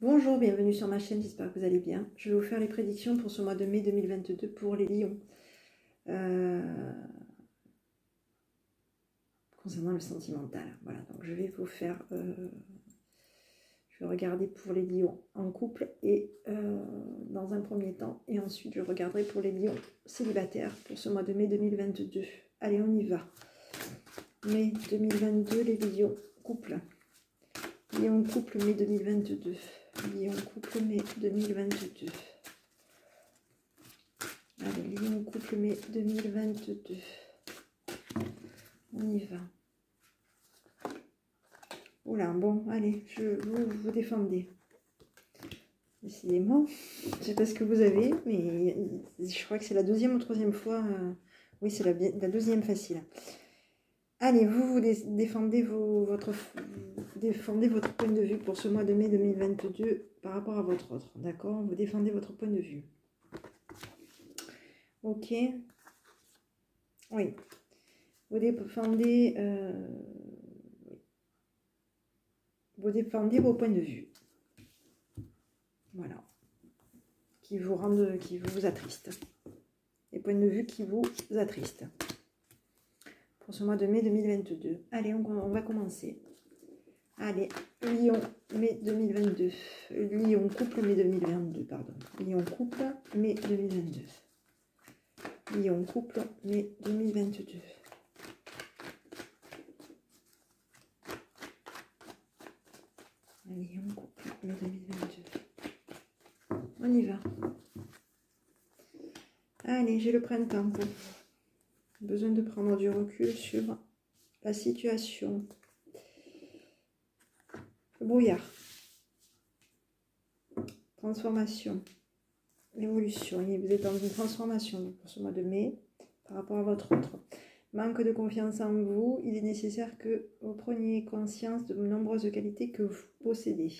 Bonjour, bienvenue sur ma chaîne, j'espère que vous allez bien. Je vais vous faire les prédictions pour ce mois de mai 2022 pour les lions. Concernant le sentimental. Voilà, donc je vais vous faire... je vais regarder pour les lions en couple et dans un premier temps. Et ensuite, je regarderai pour les lions célibataires pour ce mois de mai 2022. Allez, on y va. Mai 2022, les lions couple. Lion couple mai 2022. Lion couple mai 2022. Allez, Lion couple mai 2022. On y va. Oula, bon, allez, vous défendez. Décidément, je ne sais pas ce que vous avez, mais je crois que c'est la deuxième ou troisième fois. Oui, c'est la deuxième facile. Allez, vous défendez votre point de vue pour ce mois de mai 2022 par rapport à votre autre. D'accord? Vous défendez votre point de vue. Ok. Oui. Vous défendez, vos points de vue. Voilà. Qui vous attristent. Les points de vue qui vous attristent. Pour ce mois de mai 2022. Allez, on va commencer. Allez, Lion, mai 2022. Lion couple, mai 2022, pardon. Lion couple, mai 2022. Lion couple, mai 2022. Lion couple, mai 2022. On y va. Allez, j'ai le printemps. Besoin de prendre du recul sur la situation. Le brouillard. Transformation. Évolution. Vous êtes dans une transformation pour ce mois de mai par rapport à votre autre. Manque de confiance en vous. Il est nécessaire que vous preniez conscience de nombreuses qualités que vous possédez.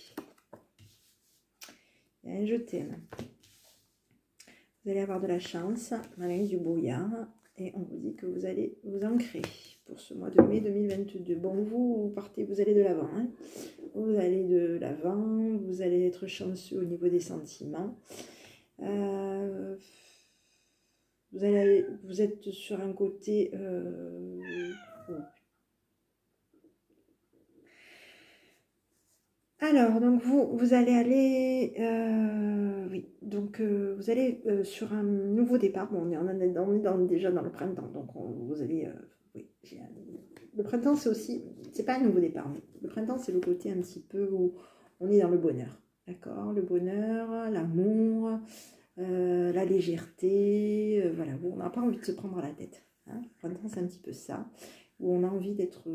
Il y a un je t'aime. Vous allez avoir de la chance dans la liste du brouillard. Et on vous dit que vous allez vous ancrer pour ce mois de mai 2022. Bon, vous partez, vous allez de l'avant. Hein. Vous allez de l'avant, vous allez être chanceux au niveau des sentiments. Vous êtes sur un côté... Alors, donc vous allez aller... oui, donc vous allez sur un nouveau départ. Bon, on est déjà dans le printemps, donc vous allez... oui, le printemps, c'est aussi... C'est pas un nouveau départ, mais le printemps, c'est le côté un petit peu où on est dans le bonheur. D'accord? Le bonheur, l'amour, la légèreté, voilà, où on n'a pas envie de se prendre à la tête. Hein? Le printemps, c'est un petit peu ça, où on a envie d'être...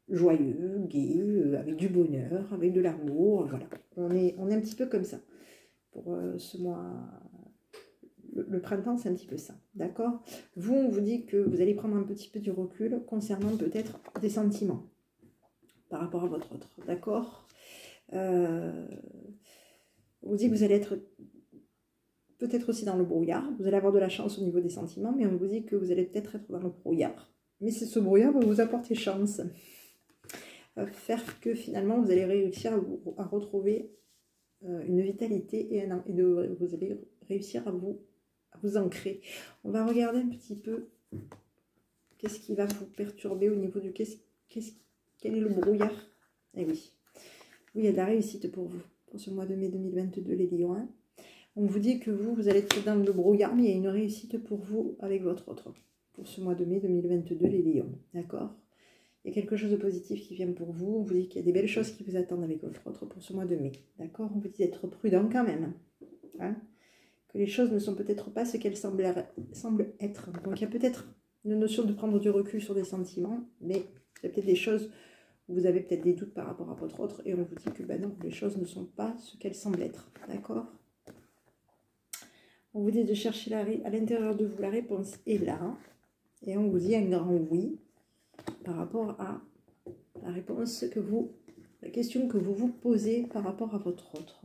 joyeux, gai, avec du bonheur, avec de l'amour, voilà. On est un petit peu comme ça. Pour ce mois, le printemps, c'est un petit peu ça, d'accord? Vous, on vous dit que vous allez prendre un petit peu du recul concernant peut-être des sentiments par rapport à votre autre, d'accord? On vous dit que vous allez être peut-être aussi dans le brouillard, vous allez avoir de la chance au niveau des sentiments, mais on vous dit que vous allez peut-être être dans le brouillard. Mais c'est ce brouillard va vous apporter chance. Faire que finalement vous allez réussir à retrouver une vitalité et vous allez réussir à vous ancrer. On va regarder un petit peu qu'est-ce qui va vous perturber au niveau du quel est le brouillard. Eh oui, il y a de la réussite pour vous pour ce mois de mai 2022 les lions. Hein. On vous dit que vous allez être dans le brouillard, mais il y a une réussite pour vous avec votre autre pour ce mois de mai 2022 les lions, d'accord? Il y a quelque chose de positif qui vient pour vous. On vous dit qu'il y a des belles choses qui vous attendent avec votre autre pour ce mois de mai. D'accord? On vous dit d'être prudent quand même. Hein? Que les choses ne sont peut-être pas ce qu'elles semblent être. Donc il y a peut-être une notion de prendre du recul sur des sentiments, mais il y a peut-être des choses où vous avez peut-être des doutes par rapport à votre autre et on vous dit que ben non, les choses ne sont pas ce qu'elles semblent être. D'accord? On vous dit de chercher à l'intérieur de vous, la réponse est là. Et on vous dit un grand oui par rapport à la réponse la question que vous vous posez par rapport à votre autre.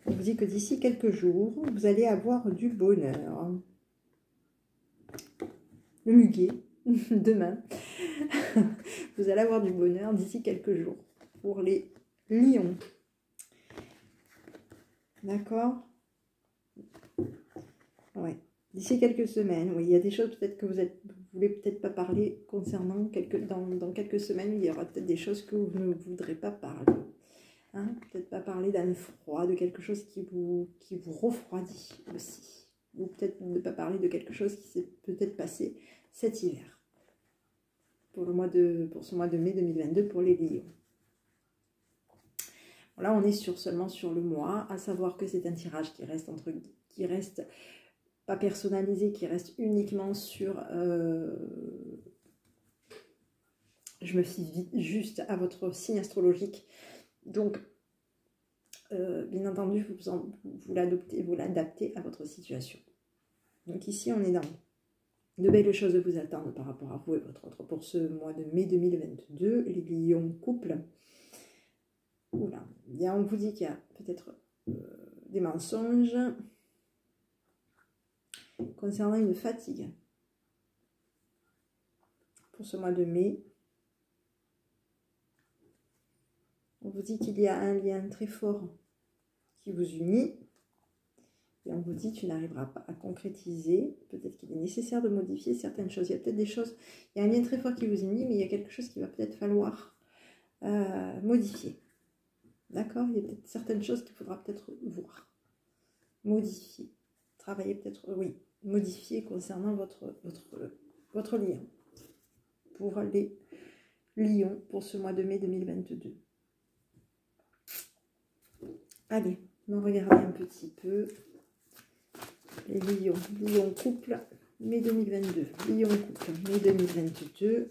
On vous dit que d'ici quelques jours, vous allez avoir du bonheur. Le muguet, demain, vous allez avoir du bonheur d'ici quelques jours. Pour les lions, D'accord? Ouais. D'ici quelques semaines, oui, il y a des choses peut-être que vous voulez peut-être pas parler concernant dans quelques semaines, il y aura peut-être des choses que vous ne voudrez pas parler. Hein? Peut-être pas parler d'un froid, de quelque chose qui vous refroidit aussi. Ou peut-être ne pas parler de quelque chose qui s'est peut-être passé cet hiver. Pour ce mois de mai 2022 pour les lions. Là, on est seulement sur le mois, à savoir que c'est un tirage qui reste pas personnalisé, qui reste uniquement sur... je me fie juste à votre signe astrologique. Donc, bien entendu, vous l'adaptez à votre situation. Donc ici, on est dans de belles choses vous attendent par rapport à vous et votre autre pour ce mois de mai 2022. Les lions couple. Oula, bien, on vous dit qu'il y a peut-être des mensonges concernant une fatigue pour ce mois de mai. On vous dit qu'il y a un lien très fort qui vous unit. Et on vous dit que tu n'arriveras pas à concrétiser. Peut-être qu'il est nécessaire de modifier certaines choses. Il y a peut-être des choses, il y a un lien très fort qui vous unit, mais il y a quelque chose qu'il va peut-être falloir modifier. D'accord? Il y a peut-être certaines choses qu'il faudra peut-être voir. Modifier. Travailler peut-être, oui, modifier concernant votre lien. Pour les lions pour ce mois de mai 2022. Allez, on va regarder un petit peu. Les lions couple, mai 2022. Lion couple, mai 2022.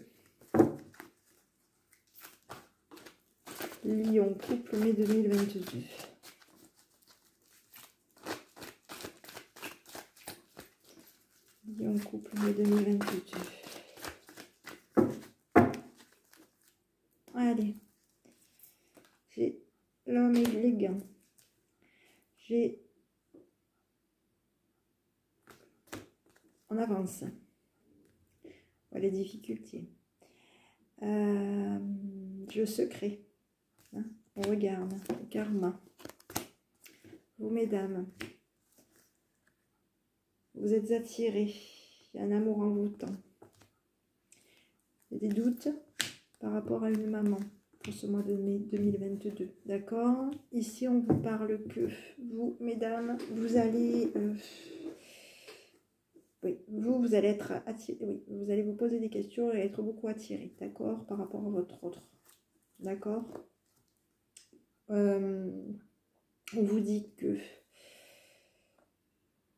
Lion couple, mai 2022. Lion couple, mai 2022. Allez. J'ai l'homme élégant. J'ai... On avance. Les difficultés. Le secret. Hein, on regarde. Le karma. Vous, mesdames, vous êtes attirés. Il y a un amour envoûtant. Il y a des doutes par rapport à une maman pour ce mois de mai 2022. D'accord? Ici, on vous parle que vous, mesdames, vous allez... oui, vous allez être attiré, oui, vous allez vous poser des questions et être beaucoup attiré, d'accord, par rapport à votre autre, d'accord. On vous dit que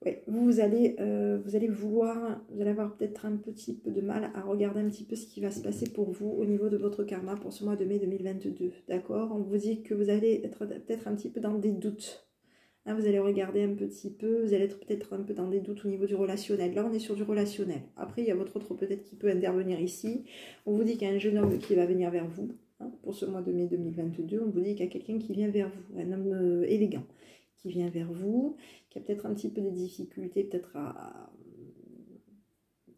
oui, vous allez avoir peut-être un petit peu de mal à regarder un petit peu ce qui va se passer pour vous au niveau de votre karma pour ce mois de mai 2022, d'accord. On vous dit que vous allez être peut-être un petit peu dans des doutes. Vous allez regarder un petit peu, vous allez être peut-être un peu dans des doutes au niveau du relationnel. Là, on est sur du relationnel. Après, il y a votre autre peut-être qui peut intervenir ici. On vous dit qu'il y a un jeune homme qui va venir vers vous. Pour ce mois de mai 2022, on vous dit qu'il y a quelqu'un qui vient vers vous. Un homme élégant qui vient vers vous, qui a peut-être un petit peu des difficultés,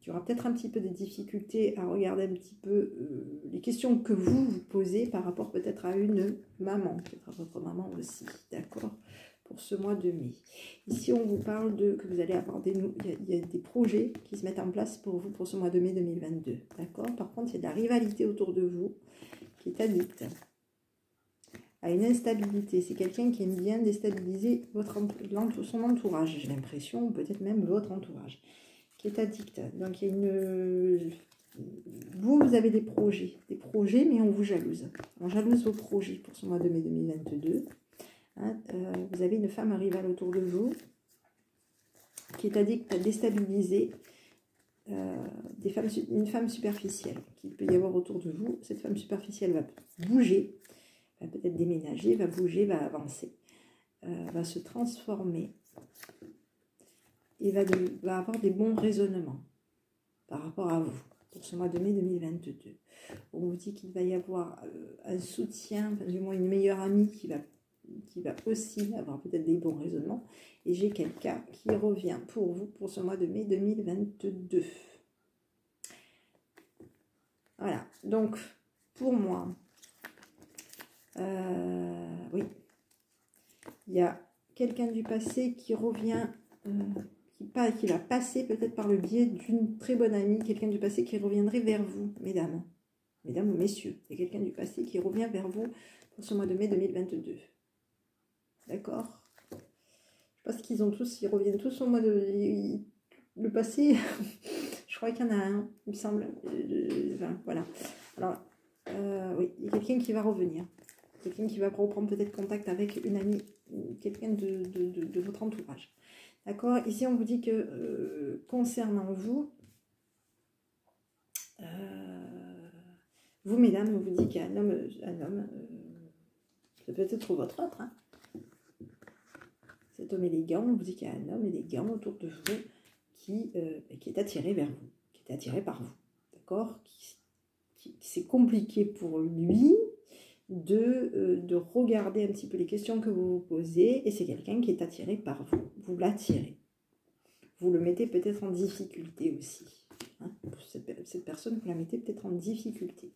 qui aura peut-être un petit peu des difficultés à regarder un petit peu les questions que vous vous posez par rapport peut-être à une maman, peut-être à votre maman aussi, d'accord, pour ce mois de mai. Ici, on vous parle que vous allez avoir il y a des projets qui se mettent en place pour vous pour ce mois de mai 2022, d'accord. Par contre, il y a de la rivalité autour de vous qui est addict à une instabilité. C'est quelqu'un qui aime bien déstabiliser son entourage, j'ai l'impression, ou peut-être même votre entourage, qui est addict. Donc, il y a vous avez des projets, mais on vous jalouse. On jalouse vos projets pour ce mois de mai 2022. Vous avez une femme rivale autour de vous qui est addict à déstabiliser une femme superficielle qu'il peut y avoir autour de vous. Cette femme superficielle va bouger, va peut-être déménager, va bouger, va avancer, va se transformer et va avoir des bons raisonnements par rapport à vous pour ce mois de mai 2022. On vous dit qu'il va y avoir un soutien, enfin, du moins une meilleure amie qui va aussi avoir peut-être des bons raisonnements. Et j'ai quelqu'un qui revient pour vous pour ce mois de mai 2022. Voilà, donc pour moi, oui, il y a quelqu'un du passé qui revient, qui va passer peut-être par le biais d'une très bonne amie, quelqu'un du passé qui reviendrait vers vous, mesdames. Mesdames ou messieurs, il y a quelqu'un du passé qui revient vers vous pour ce mois de mai 2022. D'accord? Je pense qu'ils ont tous, ils reviennent tous au mois de... Le passé, je crois qu'il y en a un, il me semble. Enfin, voilà. Alors, oui, il y a quelqu'un qui va revenir. Quelqu'un qui va reprendre peut-être contact avec une amie, quelqu'un de votre entourage. D'accord? Ici, on vous dit que concernant vous, vous, mesdames, on vous dit qu'il y a un homme ça peut être votre autre, hein. Cet homme élégant, on vous dit qu'il y a un homme élégant autour de vous qui est attiré vers vous, qui est attiré par vous, d'accord? C'est compliqué pour lui de regarder un petit peu les questions que vous vous posez, et c'est quelqu'un qui est attiré par vous, vous l'attirez. Vous le mettez peut-être en difficulté aussi. Hein? Pour cette personne, vous la mettez peut-être en difficulté.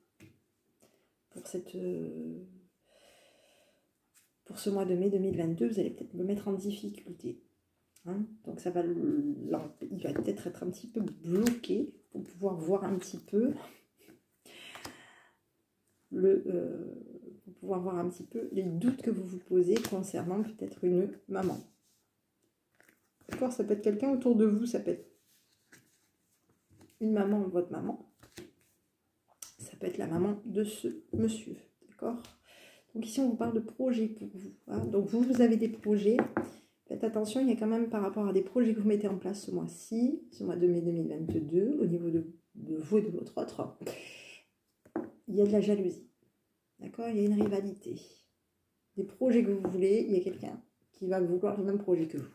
Pour ce mois de mai 2022, vous allez peut-être le mettre en difficulté. Hein? Donc il va peut-être être un petit peu bloqué pour pouvoir voir un petit peu les doutes que vous vous posez concernant peut-être une maman. D'accord, ça peut être quelqu'un autour de vous, ça peut être une maman ou votre maman. Ça peut être la maman de ce monsieur, d'accord? Donc ici, on vous parle de projets pour vous. Hein? Donc vous avez des projets. Faites attention, il y a quand même par rapport à des projets que vous mettez en place ce mois-ci, ce mois de mai 2022, au niveau de vous et de votre autre, il y a de la jalousie. D'accord? Il y a une rivalité. Des projets que vous voulez, il y a quelqu'un qui va vouloir le même projet que vous.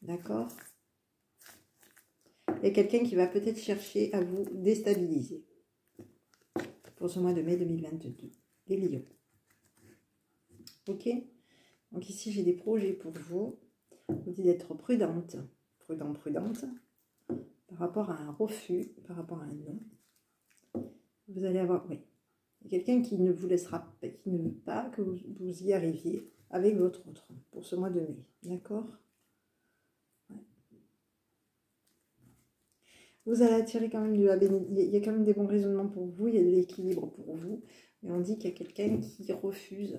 D'accord? Il y a quelqu'un qui va peut-être chercher à vous déstabiliser pour ce mois de mai 2022. Les lions. Ok? Donc ici, j'ai des projets pour vous. Vous dites d'être prudente, prudente, par rapport à un refus, par rapport à un non. Vous allez avoir, oui, il y a quelqu'un qui ne vous laissera pas, qui ne veut pas que vous y arriviez avec votre autre pour ce mois de mai. D'accord? Ouais. Vous allez attirer quand même il y a quand même des bons raisonnements pour vous, il y a de l'équilibre pour vous, mais on dit qu'il y a quelqu'un qui refuse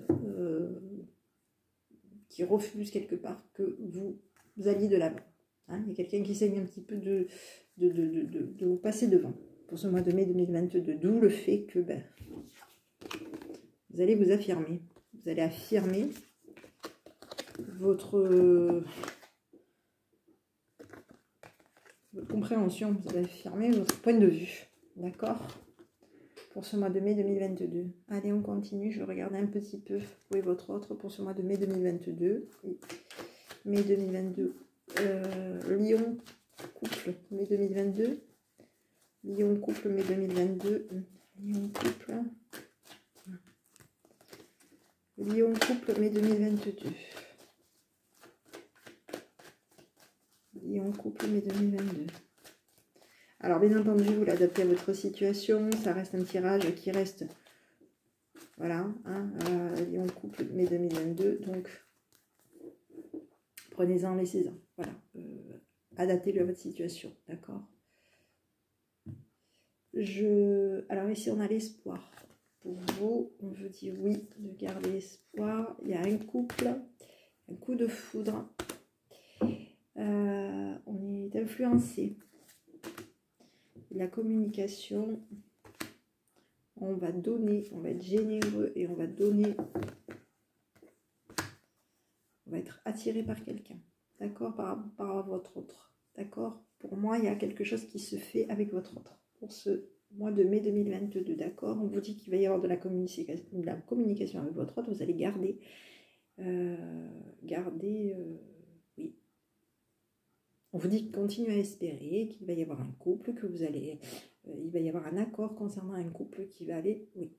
quelque part que vous alliez de l'avant. Hein, il y a quelqu'un qui essaye un petit peu de vous passer devant pour ce mois de mai 2022, d'où le fait que vous allez vous affirmer. Vous allez affirmer votre compréhension, vous allez affirmer votre point de vue. D'accord? Pour ce mois de mai 2022. Allez, on continue. Je regarde un petit peu où est votre autre pour ce mois de mai 2022. Oui. Mai 2022. Lion, couple, mai 2022. Lion, couple, mai 2022. Lion, couple. Lion, couple, mai 2022. Lion, couple, mai 2022. Alors, bien entendu, vous l'adaptez à votre situation. Ça reste un tirage qui reste... Voilà. Hein, Lion, couple, mai 2022. Donc, prenez-en, laissez-en. Voilà. Adaptez-le à votre situation. D'accord? Alors, ici, on a l'espoir. Pour vous, on vous dit oui, de garder espoir. Il y a un couple, un coup de foudre. On est influencé. La communication, on va donner, on va être généreux et on va donner, on va être attiré par quelqu'un, d'accord, par votre autre, d'accord. Pour moi, il y a quelque chose qui se fait avec votre autre pour ce mois de mai 2022, d'accord. On vous dit qu'il va y avoir de la communication avec votre autre, vous allez garder, oui. On vous dit continuez à espérer qu'il va y avoir un couple, que vous allez, il va y avoir un accord concernant un couple qui va aller, oui,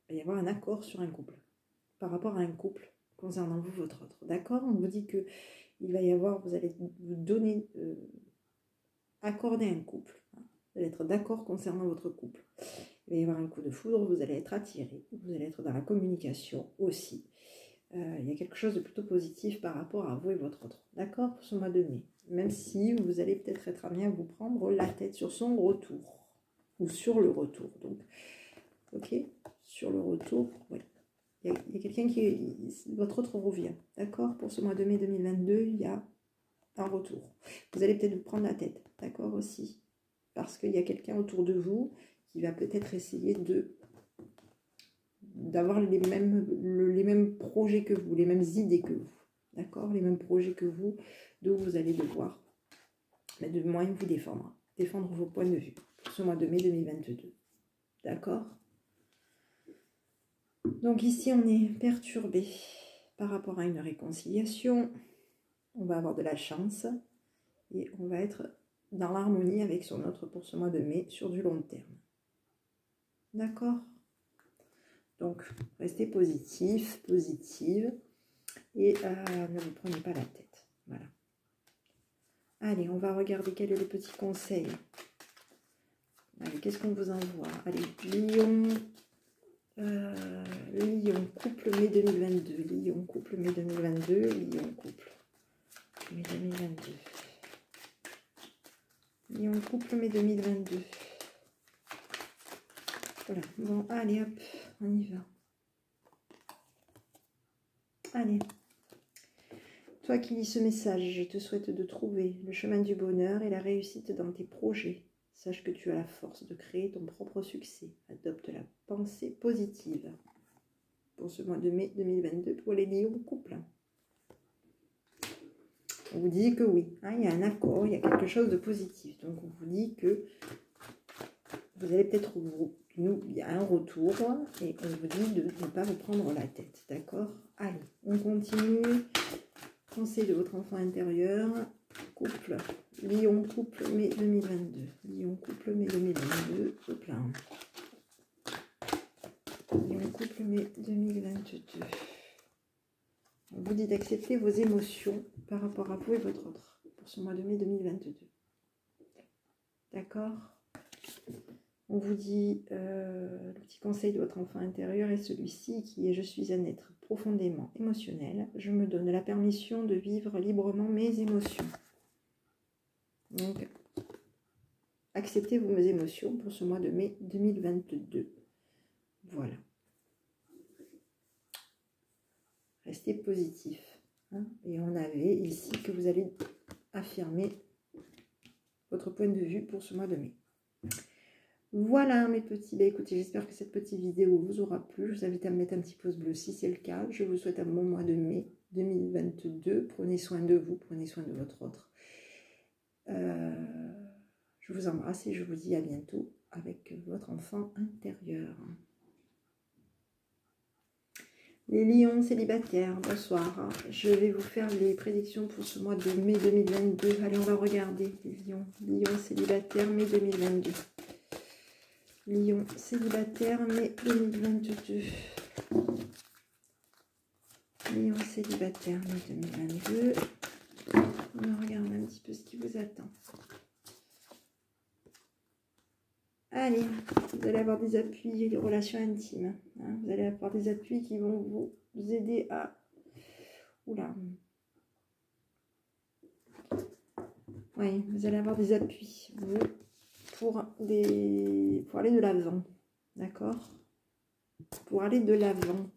il va y avoir un accord sur un couple, par rapport à un couple concernant vous, votre autre, d'accord. On vous dit que il va y avoir, vous allez vous donner, accorder un couple, hein. Vous allez être d'accord concernant votre couple. Il va y avoir un coup de foudre, vous allez être attiré, vous allez être dans la communication aussi. il y a quelque chose de plutôt positif par rapport à vous et votre autre. D'accord, pour ce mois de mai. Même si vous allez peut-être être amené à vous prendre la tête sur son retour. Ou sur le retour. Donc, ok, sur le retour, oui. Il y a quelqu'un qui... Votre autre revient. D'accord, pour ce mois de mai 2022, il y a un retour. Vous allez peut-être vous prendre la tête. D'accord, aussi. Parce qu'il y a quelqu'un autour de vous qui va peut-être essayer d'avoir les mêmes projets que vous, les mêmes idées que vous, d'accord, les mêmes projets que vous, d'où vous allez devoir, mais de moins vous défendre vos points de vue, pour ce mois de mai 2022, d'accord. Donc ici, on est perturbé par rapport à une réconciliation, on va avoir de la chance, et on va être dans l'harmonie avec son autre pour ce mois de mai, sur du long terme, d'accord. Donc, restez positif, positive, et ne vous prenez pas la tête. Voilà. Allez, on va regarder quel est le petit conseil. Allez, qu'est-ce qu'on vous envoie? Allez, Lion, Lion, couple mai 2022. Lion, couple mai 2022. Lion, couple mai 2022. Lion, couple mai 2022. Voilà. Bon, allez, hop, on y va. Allez. Toi qui lis ce message, je te souhaite de trouver le chemin du bonheur et la réussite dans tes projets. Sache que tu as la force de créer ton propre succès. Adopte la pensée positive. Pour ce mois de mai 2022, pour les lions couple. On vous dit que oui, hein, il y a un accord, il y a quelque chose de positif. Donc on vous dit que vous allez peut-être, il y a un retour et on vous dit de ne pas vous prendre la tête. D'accord? Allez, on continue. Conseil de votre enfant intérieur, couple, Lion couple mai 2022, Lion couple mai 2022, couple 1, Lion couple mai 2022. On vous dit d'accepter vos émotions par rapport à vous et votre autre pour ce mois de mai 2022. D'accord? On vous dit, le petit conseil de votre enfant intérieur est celui-ci qui est: je suis un être profondément émotionnel. Je me donne la permission de vivre librement mes émotions. Donc, acceptez vos émotions pour ce mois de mai 2022. Voilà. Restez positif. Hein, et on avait ici que vous allez affirmer votre point de vue pour ce mois de mai. Voilà mes petits, écoutez, j'espère que cette petite vidéo vous aura plu. Je vous invite à me mettre un petit pouce bleu si c'est le cas. Je vous souhaite un bon mois de mai 2022. Prenez soin de vous, prenez soin de votre autre. Je vous embrasse et je vous dis à bientôt avec votre enfant intérieur. Les lions célibataires, bonsoir. Je vais vous faire les prédictions pour ce mois de mai 2022. Allez, on va regarder les lions. Lions célibataires, mai 2022. Lion célibataire, mai 2022. Lion célibataire, mai 2022. On va regarder un petit peu ce qui vous attend. Allez, vous allez avoir des appuis et des relations intimes. Hein, vous allez avoir des appuis qui vont vous aider à... Oula. Oui, vous allez avoir des appuis, vous, pour aller de l'avant. D'accord? Pour aller de l'avant.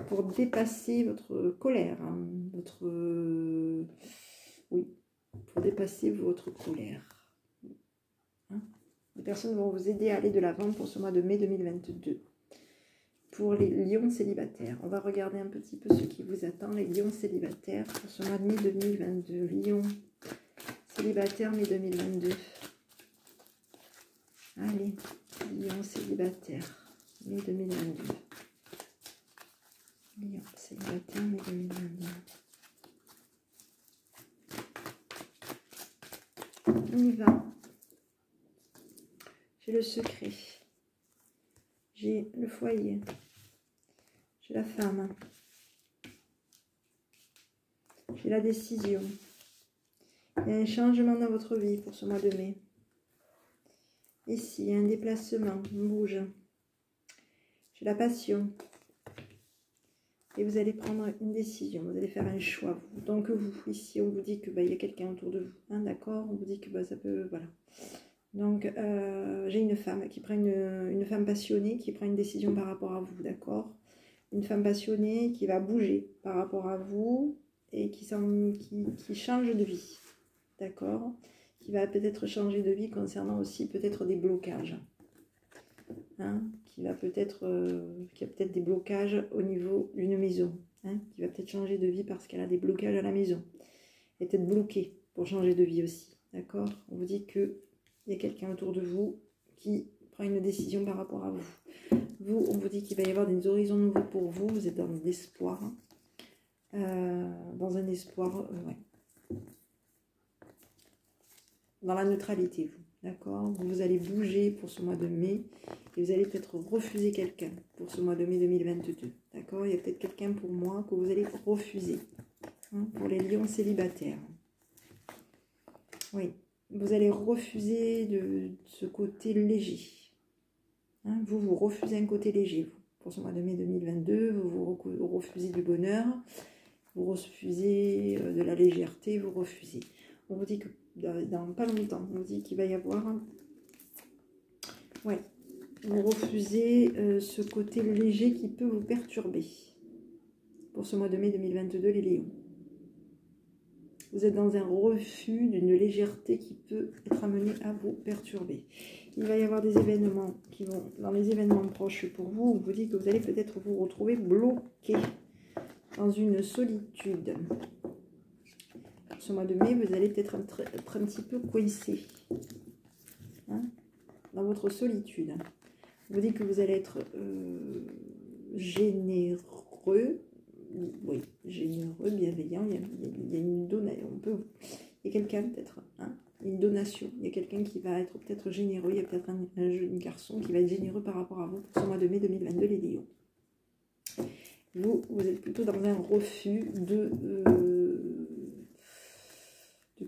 Pour dépasser votre colère. Hein, oui, pour dépasser votre colère. Hein? Les personnes vont vous aider à aller de l'avant pour ce mois de mai 2022. Pour les lions célibataires, on va regarder un petit peu ce qui vous attend, les lions célibataires, pour ce mois de mai 2022. Lions célibataires, mai 2022. Allez, lions célibataires, mai 2022. Lions célibataires, mai 2022. On y va. J'ai le secret. J'ai le foyer. J'ai la femme. J'ai la décision. Il y a un changement dans votre vie pour ce mois de mai. Ici, il y a un déplacement. On bouge. J'ai la passion. et vous allez prendre une décision, vous allez faire un choix. Donc vous, ici, on vous dit que il y a quelqu'un autour de vous, hein, d'accord? On vous dit que ça peut, voilà. Donc j'ai une femme qui prend une femme passionnée qui prend une décision par rapport à vous, d'accord? Une femme passionnée qui va bouger par rapport à vous et qui change de vie, d'accord? Qui va peut-être changer de vie concernant aussi peut-être des blocages. Hein, qui a peut-être des blocages au niveau d'une maison, hein, qui va peut-être changer de vie parce qu'elle a des blocages à la maison. Elle est peut-être bloquée pour changer de vie aussi, d'accord? On vous dit qu'il y a quelqu'un autour de vous qui prend une décision par rapport à vous. Vous, on vous dit qu'il va y avoir des horizons nouveaux pour vous, vous êtes dans l'espoir, dans un espoir, ouais. Dans la neutralité, vous. D'accord? Vous allez bouger pour ce mois de mai et vous allez peut-être refuser quelqu'un pour ce mois de mai 2022. D'accord? Il y a peut-être quelqu'un pour moi que vous allez refuser. Hein, pour les lions célibataires. Oui, vous allez refuser de ce côté léger. Hein, vous refusez un côté léger, vous. Pour ce mois de mai 2022, vous refusez du bonheur, vous refusez de la légèreté, vous refusez. On vous dit que dans pas longtemps, on dit qu'il va y avoir, ouais, vous refusez ce côté léger qui peut vous perturber pour ce mois de mai 2022, les lions. Vous êtes dans un refus d'une légèreté qui peut être amenée à vous perturber. Il va y avoir des événements qui vont, dans les événements proches pour vous, on vous dit que vous allez peut-être vous retrouver bloqué dans une solitude. Ce mois de mai, vous allez peut-être être un petit peu coincé, hein, dans votre solitude. On vous dit que vous allez être généreux, oui, généreux, bienveillant. Il y a une donation, il y a quelqu'un peut-être, hein, une donation. Il y a quelqu'un qui va être peut-être généreux. Il y a peut-être un jeune garçon qui va être généreux par rapport à vous pour ce mois de mai 2022, les lions. Vous êtes plutôt dans un refus de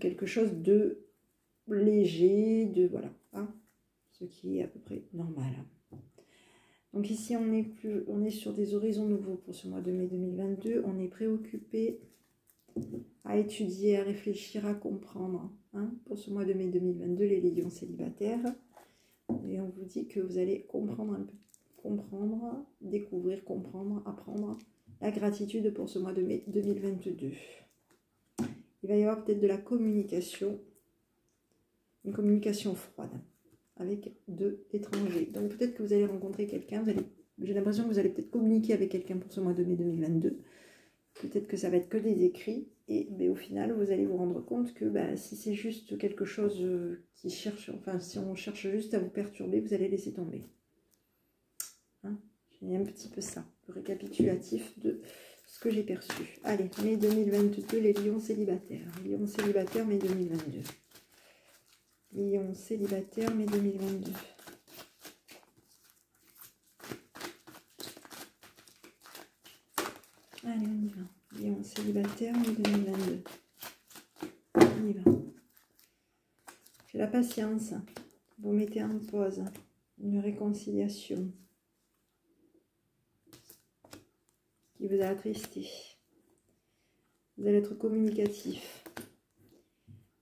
quelque chose de léger, de voilà, hein, ce qui est à peu près normal. Donc ici, on est sur des horizons nouveaux pour ce mois de mai 2022. On est préoccupé à étudier, à réfléchir, à comprendre, hein, pour ce mois de mai 2022, les lions célibataires. Et on vous dit que vous allez comprendre un peu, comprendre, découvrir, comprendre, apprendre la gratitude pour ce mois de mai 2022. Il va y avoir peut-être de la communication, une communication froide avec deux étrangers. Donc peut-être que vous allez rencontrer quelqu'un, j'ai l'impression que vous allez peut-être communiquer avec quelqu'un pour ce mois de mai 2022. Peut-être que ça va être que des écrits, et au final, vous allez vous rendre compte que si c'est juste quelque chose qui cherche, enfin si on cherche juste à vous perturber, vous allez laisser tomber. Hein, j'ai un petit peu ça, le récapitulatif de ce que j'ai perçu. Allez, mai 2022, les lions célibataires. Les lions célibataires, mai 2022. Lions célibataires, mai 2022. Allez, on y va. Lions célibataires, mai 2022. On y va. J'ai la patience. Vous mettez en pause une réconciliation qui vous a attristé. Vous allez être communicatif.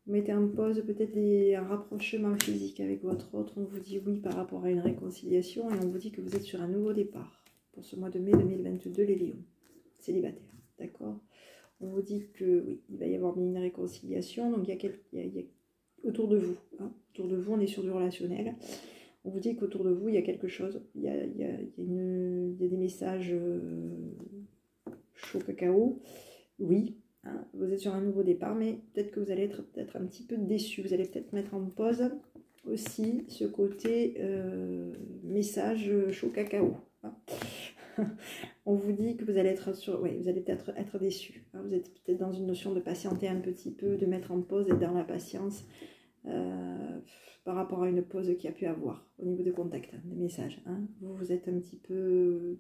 Vous mettez en pause peut-être un rapprochement physique avec votre autre. On vous dit oui par rapport à une réconciliation et on vous dit que vous êtes sur un nouveau départ pour ce mois de mai 2022, les lions célibataires. D'accord? On vous dit que oui, il va y avoir une réconciliation. Donc il y a autour de vous. Hein, autour de vous, on est sur du relationnel. On vous dit qu'autour de vous, il y a quelque chose. Il y a des messages chaud cacao. Oui. Hein, vous êtes sur un nouveau départ, mais peut-être que vous allez être peut-être un petit peu déçu. Vous allez peut-être mettre en pause aussi ce côté message chaud cacao. Hein. On vous dit que vous allez être vous allez peut-être être déçu. Hein. Vous êtes peut-être dans une notion de patienter un petit peu, de mettre en pause, d'être dans la patience par rapport à une pause qu'il y a pu avoir au niveau des contacts, des messages. Hein. Vous êtes un petit peu...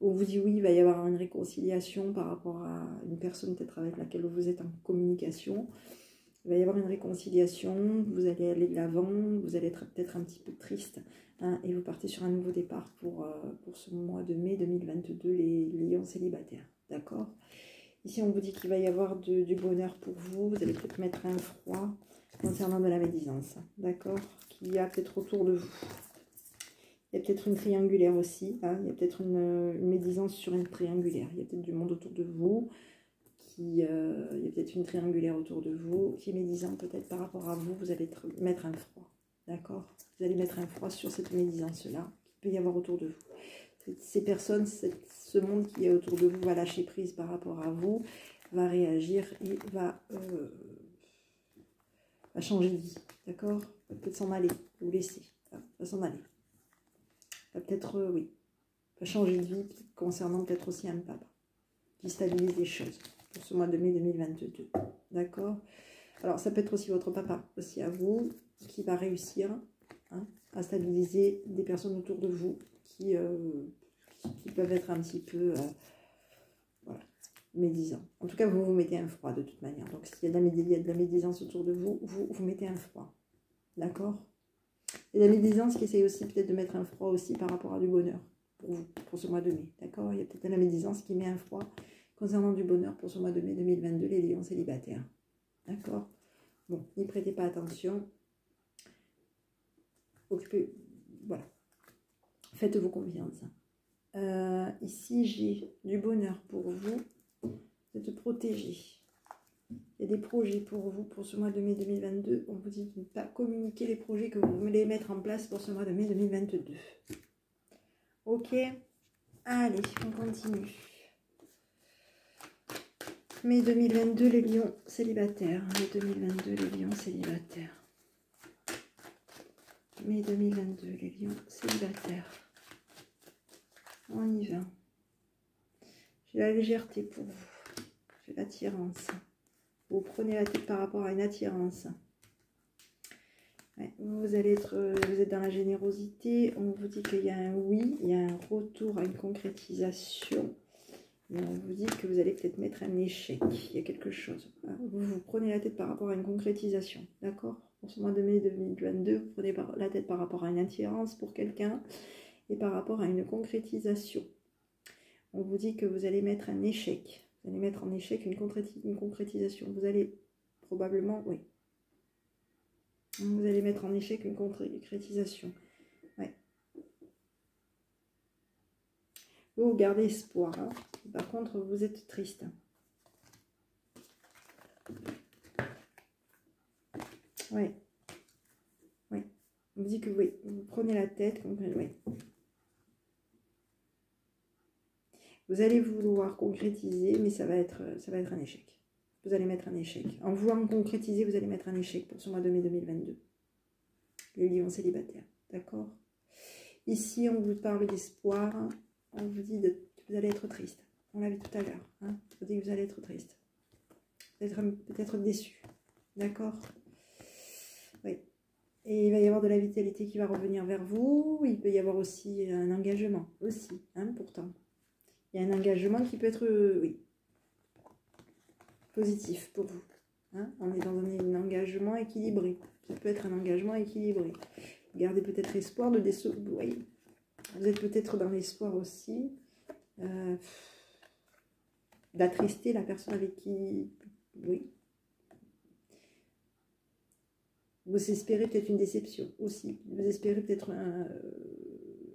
On vous dit oui, il va y avoir une réconciliation par rapport à une personne peut-être avec laquelle vous êtes en communication. Il va y avoir une réconciliation, vous allez aller de l'avant, vous allez être peut-être un petit peu triste, hein, et vous partez sur un nouveau départ pour ce mois de mai 2022, les lions célibataires, d'accord? Ici, on vous dit qu'il va y avoir du bonheur pour vous, vous allez peut-être mettre un froid concernant de la médisance, d'accord? Qu'il y a peut-être autour de vous. Il y a peut-être une triangulaire aussi, hein, il y a peut-être une médisance sur une triangulaire, il y a peut-être du monde autour de vous. Il y a peut-être une triangulaire autour de vous qui est médisant peut-être par rapport à vous, vous allez mettre un froid, d'accord? Vous allez mettre un froid sur cette médisance-là qu'il peut y avoir autour de vous. Ces personnes, ce monde qui est autour de vous va lâcher prise par rapport à vous, va réagir et va changer de vie, d'accord? Va peut-être s'en aller, vous laisser, va s'en aller. Va peut-être, oui, va changer de vie concernant peut-être aussi un papa qui stabilise les choses pour ce mois de mai 2022, d'accord? Alors, ça peut être aussi votre papa, aussi à vous, qui va réussir, hein, à stabiliser des personnes autour de vous qui peuvent être un petit peu, voilà, médisants. En tout cas, vous vous mettez un froid de toute manière. Donc, s'il y a de la médisance autour de vous, vous mettez un froid, d'accord? Et la médisance qui essaye aussi peut-être de mettre un froid aussi par rapport à du bonheur pour vous, pour ce mois de mai, d'accord? Il y a peut-être la médisance qui met un froid concernant du bonheur pour ce mois de mai 2022, les lions célibataires. D'accord? Bon, n'y prêtez pas attention. Occupez, voilà. Faites-vous confiance. Ici, j'ai du bonheur pour vous. Vous êtes protégés. Il y a des projets pour vous pour ce mois de mai 2022. On vous dit de ne pas communiquer les projets que vous voulez mettre en place pour ce mois de mai 2022. Ok? Allez, on continue. Mai 2022, les lions célibataires. Mai 2022, les lions célibataires. Mai 2022, les lions célibataires. On y va. J'ai la légèreté pour vous. J'ai l'attirance. Vous prenez la tête par rapport à une attirance. Ouais, vous êtes dans la générosité. On vous dit qu'il y a un oui, il y a un retour à une concrétisation. Et on vous dit que vous allez peut-être mettre un échec. Il y a quelque chose. Vous prenez la tête par rapport à une concrétisation. D'accord? Pour ce mois de mai 2022, vous prenez la tête par rapport à une attirance pour quelqu'un et par rapport à une concrétisation. On vous dit que vous allez mettre un échec. Vous allez mettre en échec une concrétisation. Vous allez probablement, oui. Vous allez mettre en échec une concrétisation. Ouais. Vous gardez espoir. Hein. Par contre, vous êtes triste. Oui. Oui. On vous dit que oui, vous prenez la tête. Oui. Vous allez vouloir concrétiser, mais ça va être un échec. Vous allez mettre un échec. En voulant concrétiser, vous allez mettre un échec pour ce mois de mai 2022. Les lions célibataires. D'accord? Ici, on vous parle d'espoir. On vous dit que vous allez être triste. On l'a vu tout à l'heure. Hein? On vous dit que vous allez être triste. Peut-être déçu. D'accord? Oui. Et il va y avoir de la vitalité qui va revenir vers vous. Il peut y avoir aussi un engagement. Aussi, hein, pourtant. Il y a un engagement qui peut être, oui, positif pour vous. Hein? On est dans un engagement équilibré. Ça peut être un engagement équilibré. Gardez peut-être espoir de oui. Vous êtes peut-être dans l'espoir aussi d'attrister la personne avec qui, oui. Vous espérez peut-être une déception aussi. Vous espérez peut-être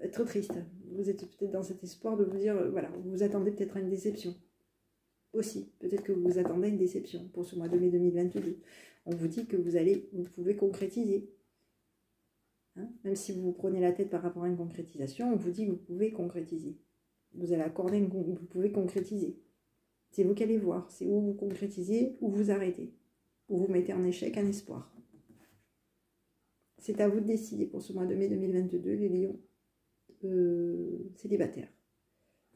être triste. Vous êtes peut-être dans cet espoir de vous dire, voilà, vous vous attendez peut-être à une déception. Aussi, peut-être que vous vous attendez à une déception pour ce mois de mai 2022. On vous dit que vous pouvez concrétiser. Hein? Même si vous vous prenez la tête par rapport à une concrétisation, on vous dit que vous pouvez concrétiser. Vous allez accorder vous pouvez concrétiser. C'est vous qui allez voir. C'est où vous concrétisez ou vous arrêtez. Ou vous mettez en échec un espoir. C'est à vous de décider pour ce mois de mai 2022, les lions célibataires.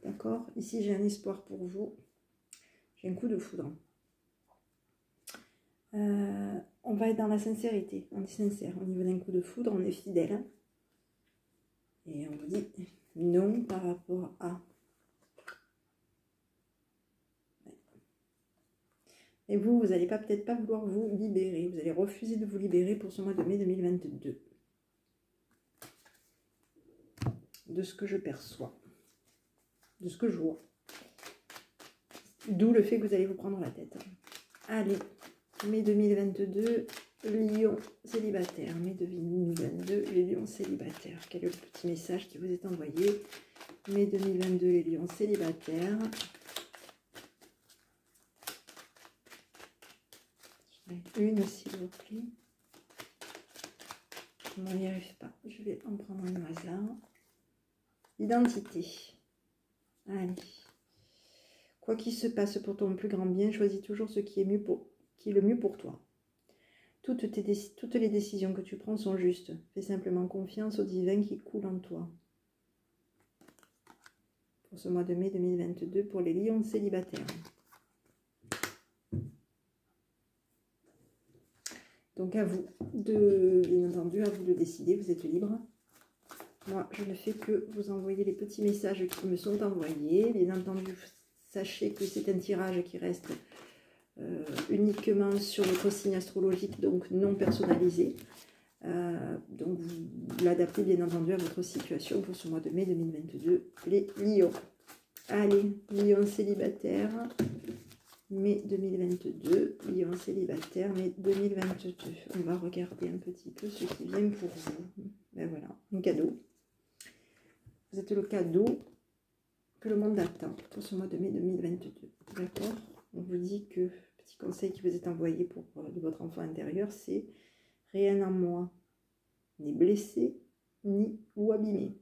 D'accord? Ici, j'ai un espoir pour vous. J'ai un coup de foudre. On va être dans la sincérité. On est sincère. Au niveau d'un coup de foudre, on est fidèle. Et on vous dit non par rapport à... Et vous n'allez peut-être pas vouloir vous libérer. Vous allez refuser de vous libérer pour ce mois de mai 2022. De ce que je perçois. De ce que je vois. D'où le fait que vous allez vous prendre la tête. Allez, mai 2022, Lion célibataire. Mai 2022, les lions célibataires. Quel est le petit message qui vous est envoyé? Mai 2022, les lions célibataires. Une, s'il vous plaît. On n'y arrive pas. Je vais en prendre une au hasard. Identité. Allez. Quoi qu'il se passe pour ton plus grand bien, choisis toujours ce qui est le mieux pour toi. Toutes les décisions que tu prends sont justes. Fais simplement confiance au divin qui coule en toi. Pour ce mois de mai 2022, pour les lions célibataires. Donc à vous bien entendu, à vous de décider, vous êtes libre. Moi, je ne fais que vous envoyer les petits messages qui me sont envoyés. Bien entendu, sachez que c'est un tirage qui reste uniquement sur votre signe astrologique, donc non personnalisé. Donc vous l'adaptez bien entendu à votre situation pour ce mois de mai 2022. Les lions. Allez, lions célibataires. Mai 2022, lion célibataire, mai 2022. On va regarder un petit peu ce qui vient pour vous. Ben voilà, un cadeau. Vous êtes le cadeau que le monde attend pour ce mois de mai 2022. D'accord? On vous dit que, petit conseil qui vous est envoyé pour de votre enfant intérieur, c'est rien en moi n'est blessé ni ou abîmé.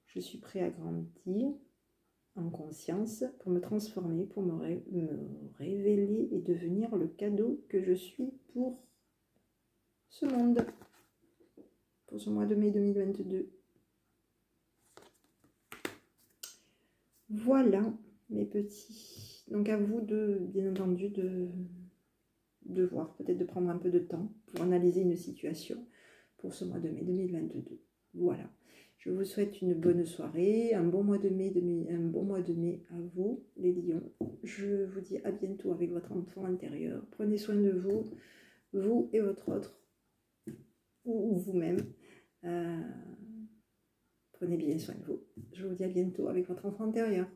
Je suis prêt à grandir en conscience pour me transformer, pour me révéler et devenir le cadeau que je suis pour ce monde, pour ce mois de mai 2022. Voilà mes petits. Donc à vous de, bien entendu, de voir, peut-être de prendre un peu de temps pour analyser une situation pour ce mois de mai 2022. Voilà. Je vous souhaite une bonne soirée, un bon mois de mai à vous, les lions. Je vous dis à bientôt avec votre enfant intérieur. Prenez soin de vous, vous et votre autre, ou vous-même. Prenez bien soin de vous. Je vous dis à bientôt avec votre enfant intérieur.